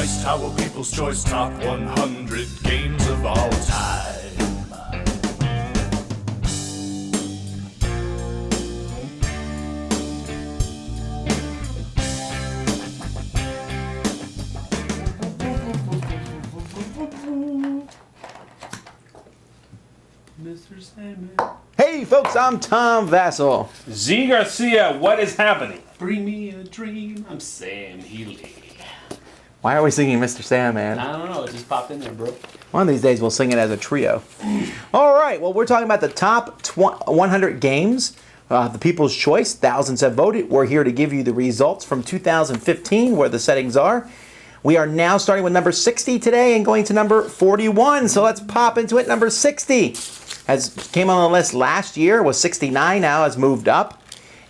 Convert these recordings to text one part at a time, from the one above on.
Choice, our People's Choice Top 100 Games of All Time. Mr. Sandman. Hey folks, I'm Tom Vasel. Zee Garcia, what is happening? Bring me a dream. I'm Sam Healey. Why are we singing Mr. Sandman? I don't know. It just popped in there, bro. One of these days we'll sing it as a trio. All right, well, we're talking about the top 100 games. The People's Choice, thousands have voted. We're here to give you the results from 2015, where the settings are. We are now starting with number 60 today and going to number 41. So let's pop into it. Number 60 came on the list last year, was 69, now has moved up.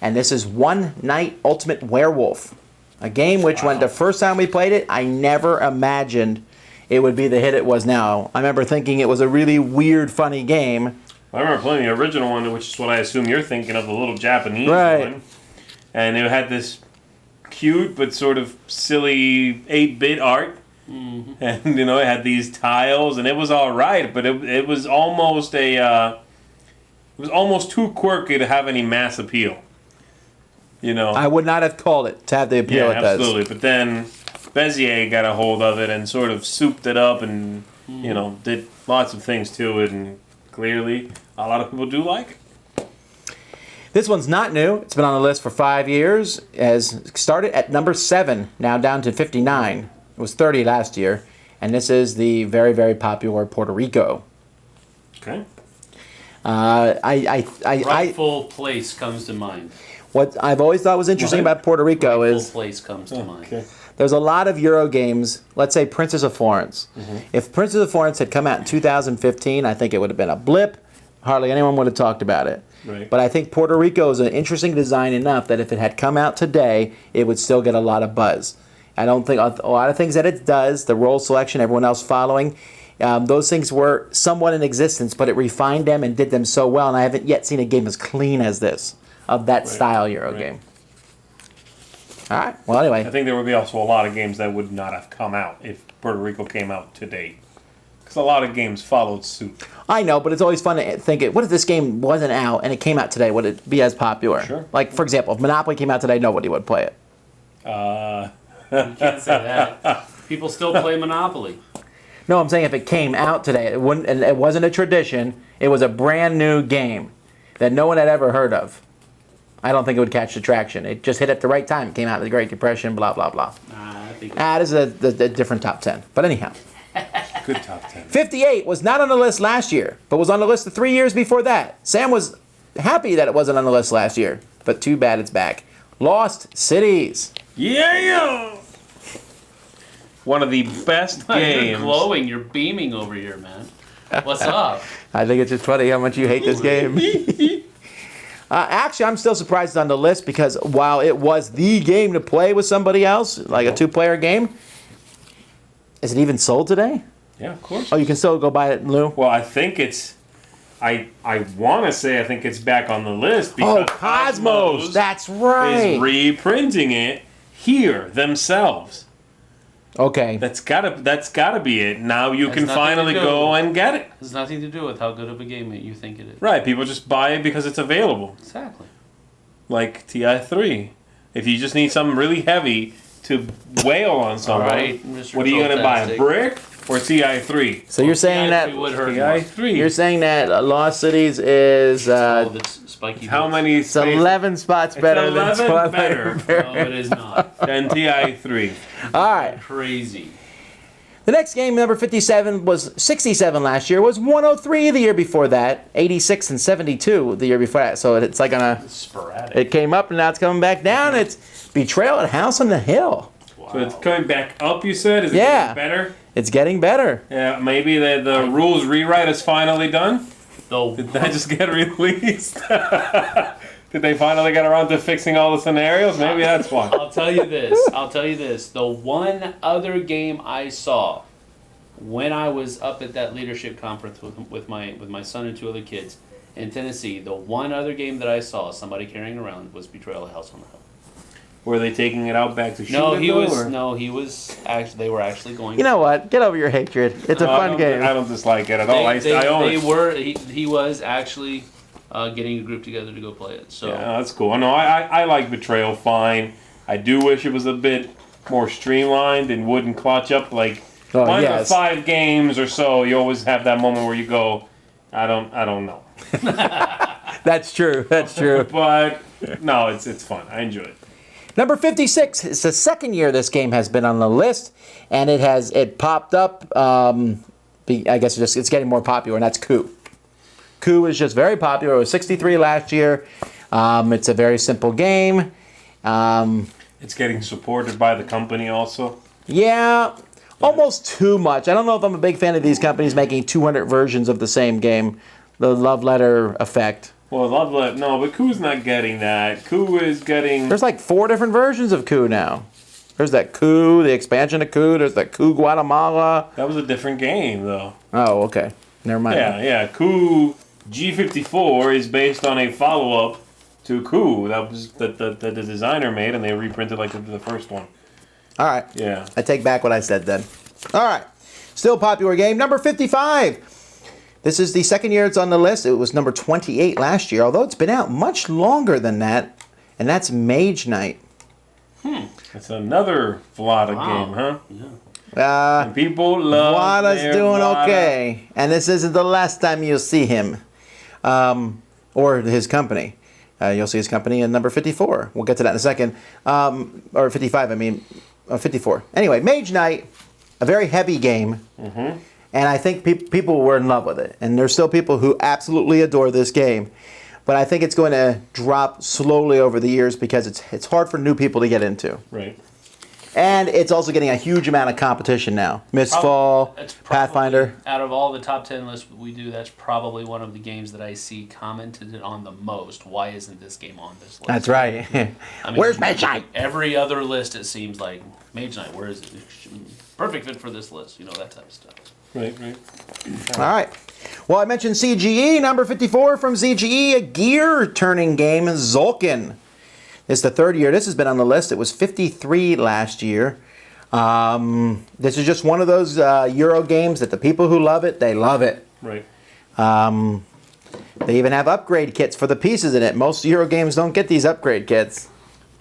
And this is One Night Ultimate Werewolf. A game which, when the first time we played it, I never imagined it would be the hit it was now. I remember thinking it was a really weird, funny game. I remember playing the original one, which is what I assume you're thinking of, the little Japanese one. And it had this cute but sort of silly 8-bit art. Mm-hmm. And, you know, it had these tiles, and it was all right, but it was almost it was almost too quirky to have any mass appeal. You know, I would not have called it to have the appeal it does. Absolutely. But then Bezier got a hold of it and sort of souped it up and, you know, did lots of things to it, and clearly a lot of people do like it. This one's not new. It's been on the list for 5 years. Has started at number 7, now down to 59. It was 30 last year. And this is the very, very popular Puerto Rico. Okay. Rightful Place comes to mind. What I've always thought was interesting about Puerto Rico Rightful is Place comes to mind. Okay. there's a lot of Euro games. Let's say Princess of Florence. Mm-hmm. If Princess of Florence had come out in 2015, I think it would have been a blip. Hardly anyone would have talked about it. Right. But I think Puerto Rico is an interesting design enough that if it had come out today, it would still get a lot of buzz. I don't think a lot of things that it does, the role selection, everyone else following, those things were somewhat in existence, but it refined them and did them so well, and I haven't yet seen a game as clean as this, of that style Euro game. All right, well, anyway. I think there would be also a lot of games that would not have come out if Puerto Rico came out today. Because a lot of games followed suit. I know, but it's always fun to think, what if this game wasn't out and it came out today? Would it be as popular? Sure. Like, for example, if Monopoly came out today, nobody would play it. You can't say that. People still play Monopoly. No, I'm saying if it came out today, it wouldn't, and it wasn't a tradition. It was a brand new game that no one had ever heard of. I don't think it would catch the traction. It just hit at the right time. It came out of the Great Depression, blah, blah, blah. I think This is a different top 10. But anyhow. Good top 10. 58 was not on the list last year, but was on the list the 3 years before that. Sam was happy that it wasn't on the list last year, but too bad it's back. Lost Cities. Yeah! One of the best games. You're glowing. You're beaming over here, man. What's up? I think it's just funny how much you hate this game. Actually, I'm still surprised it's on the list because while it was the game to play with somebody else, like a two-player game, is it even sold today? Yeah, of course. Oh, you can still go buy it, Lou? Well, I think it's... I want to say I think it's back on the list because Cosmos! That's right! is reprinting it here themselves. Okay. That's gotta be it. Now you Has can nothing finally to do. go and get it. It has nothing to do with how good of a game you think it is. Right, people just buy it because it's available. Exactly. Like TI3. If you just need something really heavy to wail on someone, right, Mr. what are you going to buy, a Fantastic. brick or TI3? So you're saying that would hurt more. TI3. you're saying that Lost Cities is That's spiky. How bits. many it's 11 spots better than 11 Twilight better. No, it is not. than TI3? All right. Crazy. The next game, number 57, was 67 last year, was 103 the year before that, 86 and 72 the year before that. So it's like on a... Sporadic. It came up and now it's coming back down. It's Betrayal at House on the Hill. Wow. So it's coming back up, you said? Is it Yeah. getting better? It's getting better. Yeah, maybe the rules rewrite is finally done? The Did that just get released? Did they finally get around to fixing all the scenarios? Maybe that's why. I'll tell you this. The one other game I saw when I was up at that leadership conference with my son and two other kids in Tennessee, the one other game that I saw somebody carrying around was Betrayal at House on the Hill. Or are they taking it out back to shoot No, it, he though, was. or? No, he was. Actually, they were actually going. You know what? Get over your hatred. It's a No, fun game. I don't dislike it at all. They I own it. were. He was actually getting a group together to go play it. So Yeah, that's cool. No, I like Betrayal fine. I do wish it was a bit more streamlined and wouldn't clutch up like Oh, one of yes. the 5 games or so. You always have that moment where you go, I don't know. That's true. That's true. But no, it's fun. I enjoy it. Number 56. It's the second year this game has been on the list, and it popped up. I guess it's getting more popular, and that's Coup. Coup is just very popular. It was 63 last year. It's a very simple game. It's getting supported by the company also. Yeah, almost too much. I don't know if I'm a big fan of these companies making 200 versions of the same game. The love letter effect. Well, no, but Coup's not getting that. Coup is getting. There's like 4 different versions of Coup now. There's that Coup, the expansion of Coup. There's that Coup Guatemala. That was a different game, though. Oh, okay. Never mind. Yeah. Coup G54 is based on a follow-up to Coup that the designer made, and they reprinted like the first one. All right. Yeah. I take back what I said then. All right. Still popular game. Number 55. This is the second year it's on the list. It was number 28 last year, although it's been out much longer than that, and that's Mage Knight. It's another Vlada game, huh? And people love Vlada's their doing Vlada. okay, and this isn't the last time you'll see him, or his company. You'll see his company in number 54. We'll get to that in a second. Or 55, I mean, 54. Anyway, Mage Knight, a very heavy game. And I think people were in love with it. And there's still people who absolutely adore this game. But I think it's going to drop slowly over the years because it's hard for new people to get into. Right. And it's also getting a huge amount of competition now. Mistfall, That's probably- Pathfinder. Out of all the top 10 lists we do, that's probably one of the games that I see commented on the most. Why isn't this game on this list? That's right. I mean, Where's Mage Knight? Every other list, it seems like Mage Knight. Where is it? Perfect fit for this list. That type of stuff. Right. All right. Well, I mentioned CGE, number 54 from CGE, a gear-turning game, Zolkin. It's the third year this has been on the list. It was 53 last year. This is just one of those Euro games that the people who love it, they love it. Right. They even have upgrade kits for the pieces in it. Most Euro games don't get these upgrade kits.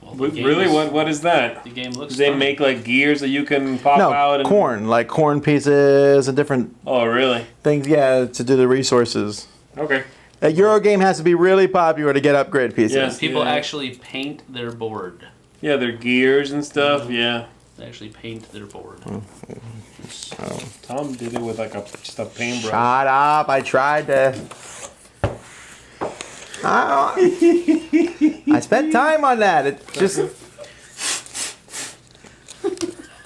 Well, the game Really? is- What is that? The game looks. Do they stunning. make like gears that you can pop out? No, corn, like corn pieces and different Oh, really? things, yeah, to do the resources. Okay. A Euro game has to be really popular to get upgrade pieces. Yes. People Yeah. actually paint their board. Yeah, their gears and stuff. Yeah. They actually paint their board. Tom did it with like just a paintbrush. Shut up, I tried to... I spent time on that. It just...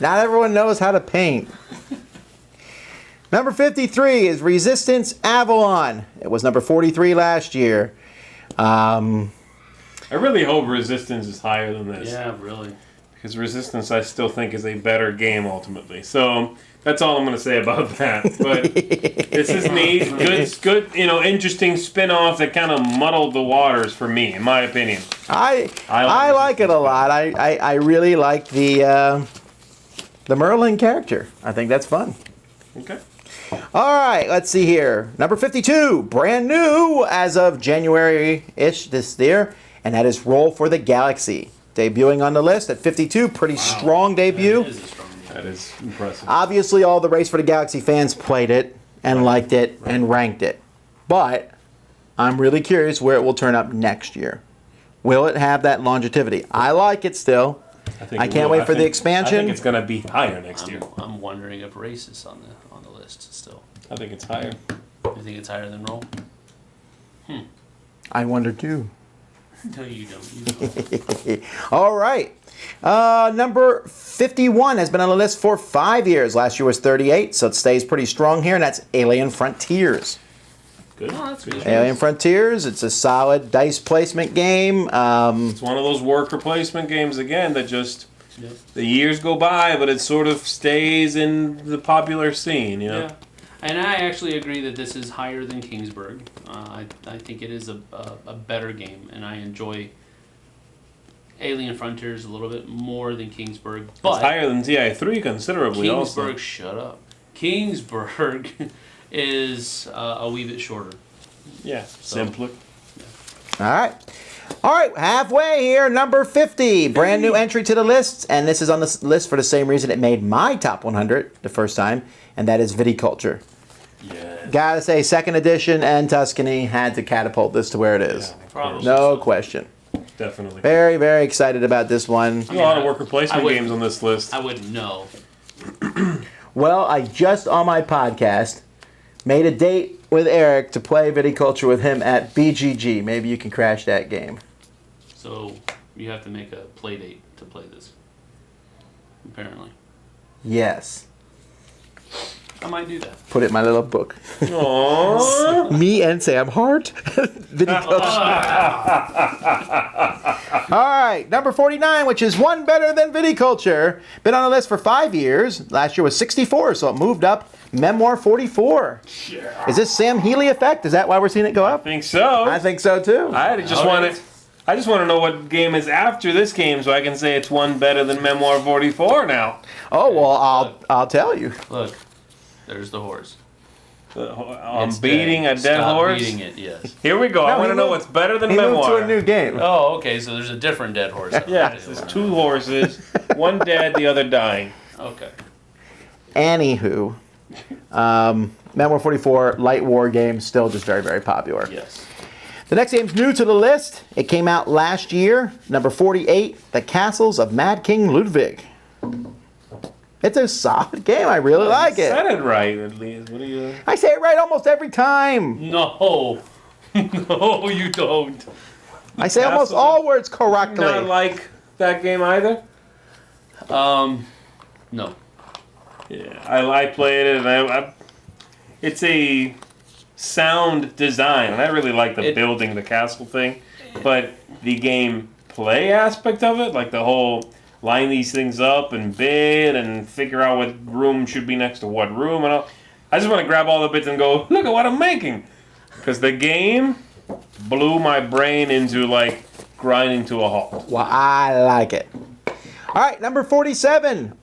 Not everyone knows how to paint. Number 53 is Resistance Avalon. It was number 43 last year. I really hope Resistance is higher than this. Yeah, really. Because Resistance, I still think, is a better game ultimately. So that's all I'm going to say about that. But this is neat, good, interesting spin-off that kind of muddled the waters for me, in my opinion. I I like it a lot. I really like the Merlin character. I think that's fun. Okay. All right, let's see here. Number 52, brand new as of January-ish this year, and that is Roll for the Galaxy. Debuting on the list at 52, pretty strong debut. That is a strong game. That is impressive. Obviously, all the Race for the Galaxy fans played it and liked it and ranked it. But I'm really curious where it will turn up next year. Will it have that longevity? I like it still. I can't wait for the expansion. I think it's going to be higher next year. I'm wondering if Race is on the list still. I think it's higher. You think it's higher than Roll? I wonder too. No, you don't. You don't. All right. Number 51 has been on the list for 5 years. Last year was 38, so it stays pretty strong here, and that's Alien Frontiers. Good. Oh, that's good. Alien Frontiers, it's a solid dice placement game. It's one of those worker placement games again that just Yep. the years go by, but it sort of stays in the popular scene. Yeah. And I actually agree that this is higher than Kingsburg. I think it is a better game, and I enjoy Alien Frontier is a little bit more than Kingsburg, but It's higher than TI3 considerably. Kingsburg, Also, shut up. Kingsburg is a wee bit shorter. yeah, simpler. All right. All right, halfway here, number 50. Brand new entry to the list, and this is on the list for the same reason it made my top 100 the first time, and that is Viticulture. Yeah. Gotta say, second edition and Tuscany had to catapult this to where it is. Probably. No question. Definitely. Very, very excited about this one. There's a lot of worker placement I wouldn't- games on this list. I wouldn't know. Well, I just on my podcast made a date with Eric to play Viticulture with him at BGG. Maybe you can crash that game. So you have to make a play date to play this. Apparently. Yes. I might do that. Put it in my little book. Aww. Me and Sam Hart. Viticulture. All right, number 49, which is one better than Viticulture. Been on the list for 5 years. Last year was 64, so it moved up. Memoir 44. Yeah. Is this Sam Healey effect? Is that why we're seeing it go I up? think so. I think so too. I just want to. I just want to know what game is after this game, so I can say it's one better than Memoir 44 now. Oh well, I'll tell you. Look, there's the horse. I'm It's beating dead. a dead Stop horse. beating it, yes. Here we go. I No, want he to know moved- what's better than He moved Memoir. to a new game. Oh, okay, so there's a different dead horse. Yes, there's two horses, one dead, the other dying. Okay. Anywho, Memoir 44 light war game still just very, very popular. Yes. The next game's new to the list. It came out last year. Number 48, The Castles of Mad King Ludwig. It's a solid game. I really like You it. said it right, at least. What are you? I say it right almost every time. No. No, you don't. I say almost Castles- all words correctly. Not like that game either. No. Yeah, I played it, and it's a sound design, and I really like the building the castle thing, but the game play aspect of it, like the whole line these things up and bid and figure out what room should be next to what room and all. I just want to grab all the bits and go, look at what I'm making, because the game blew my brain into like grinding to a halt. Well, I like it. All right, number 47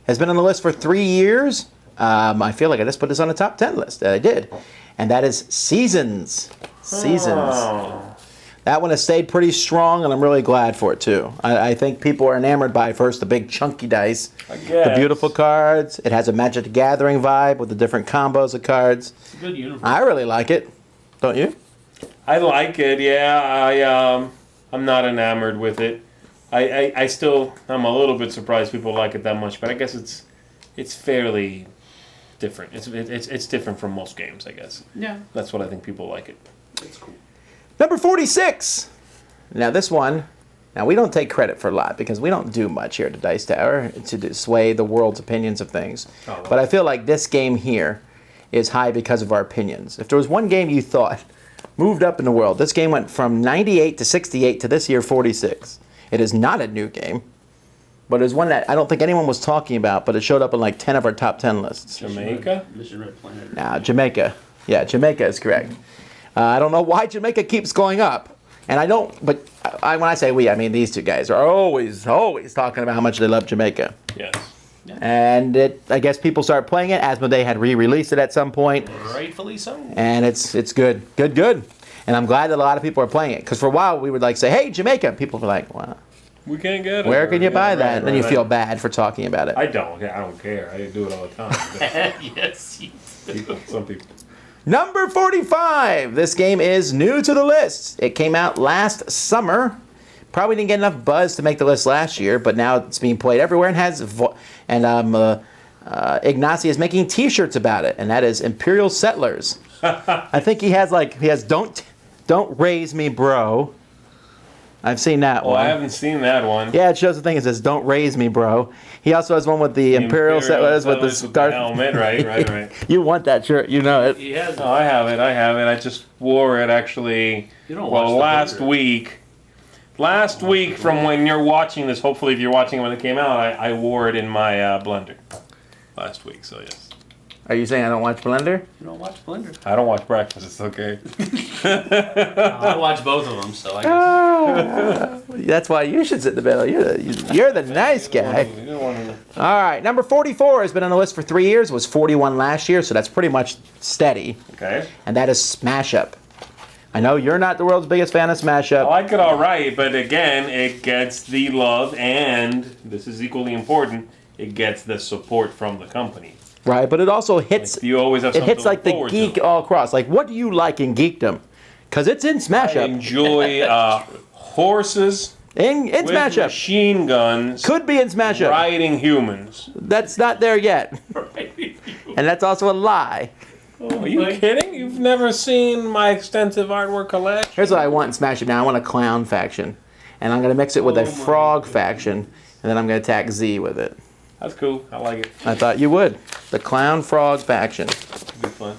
has been on the list for 3 years. I feel like I just put this on the top 10 list. I did. And that is Seasons. Seasons. Oh. That one has stayed pretty strong, and I'm really glad for it, too. I think people are enamored by, first, the big chunky dice. I The guess. beautiful cards. It has a Magic the Gathering vibe with the different combos of cards. It's a good uniform. I really like it. Don't you? I like it, yeah. I'm not enamored with it. I'm a little bit surprised people like it that much, but I guess it's fairly different. It's different from most games, I guess. Yeah. That's what I think people like it. It's cool. Number 46. Now this one, we don't take credit for a lot because we don't do much here at the Dice Tower to sway the world's opinions of things. Oh. But I feel like this game here is high because of our opinions. If there was one game you thought moved up in the world, this game went from 98 to 68 to this year 46. It is not a new game, but it was one that I don't think anyone was talking about, but it showed up in like 10 of our top 10 lists. Jamaica? Mission Red Planet. Now, Jamaica. Yeah, Jamaica is correct. I don't know why Jamaica keeps going up. And I don't, but when I say we, I mean these two guys are always talking about how much they love Jamaica. Yes. And I guess people started playing it. Asmodee had re-released it at some point. Rightfully so. And it's good. Good. And I'm glad that a lot of people are playing it. Because for a while we would like say, hey, Jamaica. People were like, wow, We can't get it. where can you buy Yeah, that? right, And then you right. feel bad for talking about it. I don't care. I do it all the time. Yes, you do. Some people. Number 45. This game is new to the list. It came out last summer. Probably didn't get enough buzz to make the list last year, but now it's being played everywhere and has. Ignacy is making T-shirts about it, and that is Imperial Settlers. I think he has don't raise me, bro. I've seen that Oh, one. I haven't seen that one. Yeah, it shows the thing. It says "Don't raise me, bro." He also has one with the Imperial Settlers with the star helmet. Right. You want that shirt? You know it. He has. Oh, I have it. I just wore it actually. You don't watch Well, the last poker. week. Last week, from when you're watching this, hopefully if you're watching it when it came out, I wore it in my blender. Last week, so yes. Are you saying I don't watch Blender? You don't watch Blender? I don't watch Breakfast. It's okay. I watch both of them, so I guess. That's why you should sit in the middle. You're the nice guy. All right, number 44 has been on the list for 3 years. Was 41 last year, so that's pretty much steady. Okay. And that is Smash Up. I know you're not the world's biggest fan of Smash I Up. like it all right, but again, it gets the love, and this is equally important, it gets the support from the company. Right, but it also hits. You always have It something hits to like look the forward geek to. all across. Like, what do you like in geekdom? Because it's in Smash I Up. enjoy horses In with Smash Up. machine guns Could be in Smash Up. riding humans. That's not there yet. And that's also a lie. Are you kidding? You've never seen my extensive artwork collection? Here's what I want in Smash Up now. I want a clown faction. And I'm going to mix it with a frog faction. And then I'm going to attack Z with it. That's cool. I like it. I thought you would. The clown frog faction. It'll be fun.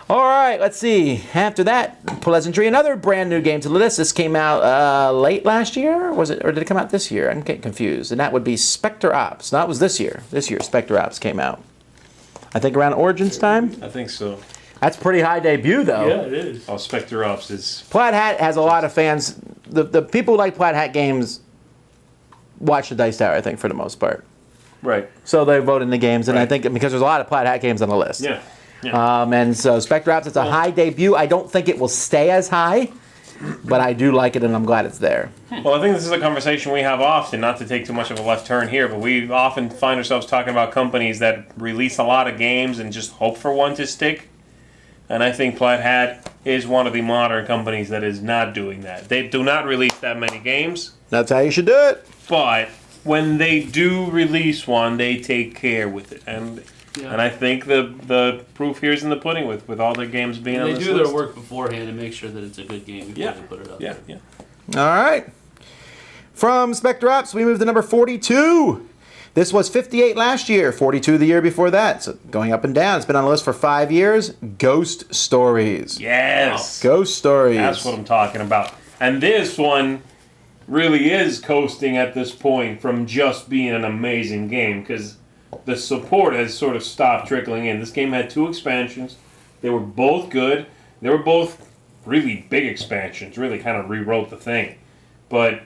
All right, let's see. After that, Pleasantry, another brand new game to the list. This came out late last year, was it, or did it come out this year? I'm getting confused. And that would be Spectre Ops. No, that was this year. This year, Spectre Ops came out. I think around Origins time. I think so. That's a pretty high debut, though. Yeah, it is. Oh, Spectre Ops is... Plaid Hat has a lot of fans. The people who like Plaid Hat games watch the Dice Tower, I think, for the most part. Right. So they vote in the games, and I Right. think because there's a lot of Plaid Hat games on the list. Yeah. Yeah. And so Spectre Ops, it's a high debut. I don't think it will stay as high, but I do like it, and I'm glad it's there. Well, I think this is a conversation we have often, not to take too much of a left turn here, but we often find ourselves talking about companies that release a lot of games and just hope for one to stick. And I think Plaid Hat is one of the modern companies that is not doing that. They do not release that many games, That's how you should do it. but when they do release one, they take care with it. And I think the proof here is in the pudding with all their games being on They this do list. their work beforehand and make sure that it's a good game before Yeah. they put it up. Yeah, yeah. All right. From Spectre Ops, we move to number 42. This was 58 last year, 42 the year before that. So going up and down. It's been on the list for 5 years. Ghost Stories. Yes. Ghost Stories. That's what I'm talking about. And this one really is coasting at this point from just being an amazing game because the support has sort of stopped trickling in. This game had 2 expansions. They were both good. They were both really big expansions, really kind of rewrote the thing. But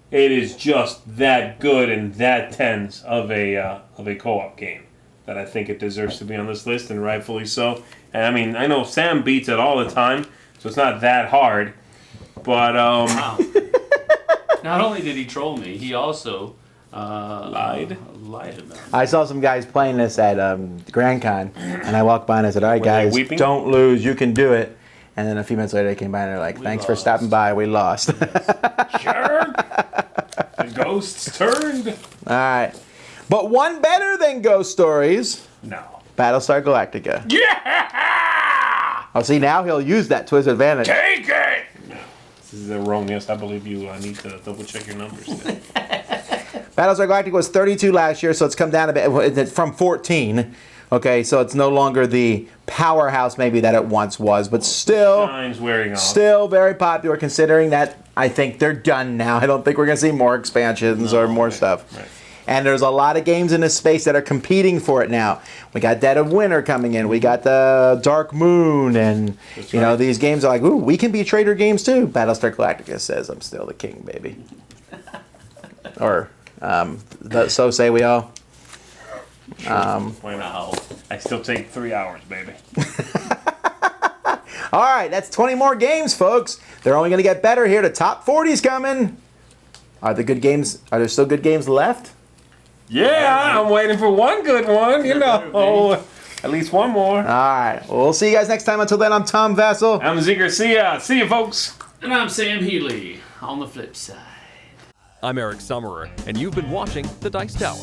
it is just that good and that tense of a co-op game that I think it deserves to be on this list, and rightfully so. And I mean, I know Sam beats it all the time, so it's not that hard. But Wow. Not only did he troll me, he also lied about it. I saw some guys playing this at Grand Con, and I walked by and I said, all right, Were they guys, weeping? don't lose. You can do it. And then a few minutes later, they came by and they're like, thanks for lost. stopping by. We lost. sure, the ghosts turned. All right. But one better than Ghost Stories, No. Battlestar Galactica. Yeah! Oh, see, now he'll use that to his advantage. Take it! No. This is erroneous. I believe you need to double check your numbers. Battlestar Galactica was 32 last year, so it's come down a bit from 14. Okay, so it's no longer the powerhouse maybe that it once was, but still, Shine's wearing off. still very popular considering that I think they're done now. I don't think we're going to see more expansions or more stuff. Right. And there's a lot of games in this space that are competing for it now. We got Dead of Winter coming in. We got the Dark Moon, and That's you know right. these games are like, ooh, we can be trader games too. Battlestar Galactica says, "I'm still the king, baby," or so say we all. Wow. I still take 3 hours, baby. All right, that's 20 more games, folks. They're only going to get better here. The top 40's coming. Are the good games? Are there still good games left? Yeah, I'm waiting for one good one, you know. At least one more. All right. Well, we'll see you guys next time. Until then, I'm Tom Vasel. I'm Zee Garcia. See you, folks. And I'm Sam Healey on the flip side. I'm Eric Summerer, and you've been watching The Dice Tower.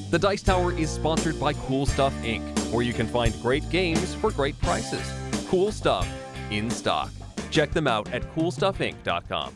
The Dice Tower is sponsored by Cool Stuff Inc., where you can find great games for great prices. Cool Stuff, in stock. Check them out at coolstuffinc.com.